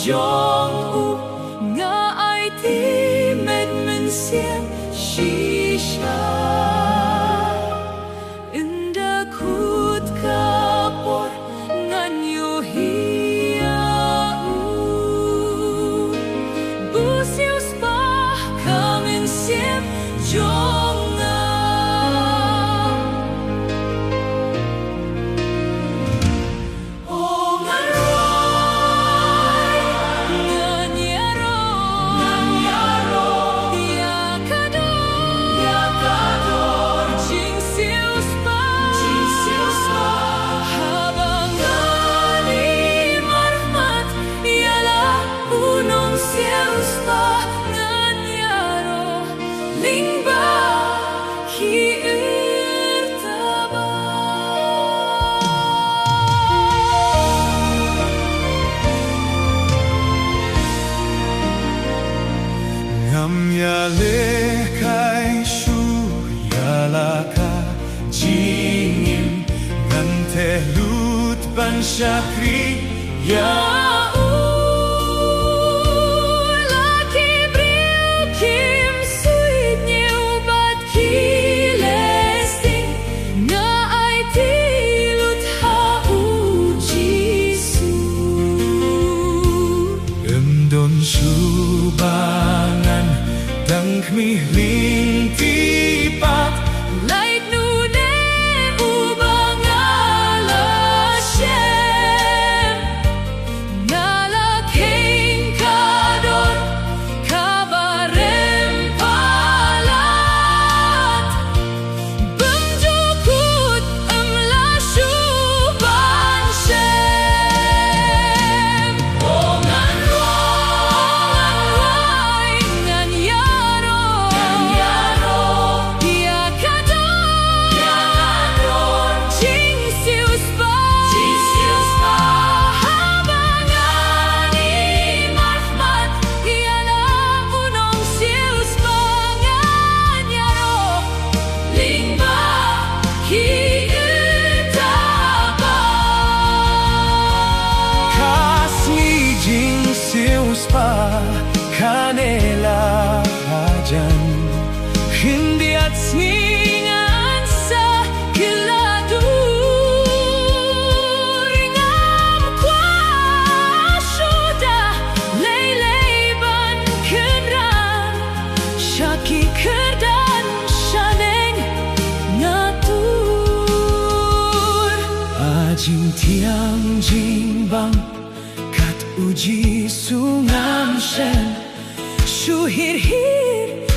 Jong u nga ai ti men men siam shisha inda kut kapor ngan yo hia u busius pa kamen siam jong nga Ya lekai shu ya laka jingin ngante lut ban syakri ya subangan dang mi ling tipat lait nu ne ubang ala shem ngala king kadon kabarem palat benjukut la shuban shem ongan kanela hajan hindi at sningan sa kiladur ngam kwa shuda leyban kenran shaki kerdan shaneng ngatur ajing tiang jingbang kat uji sungam shen shu hir hir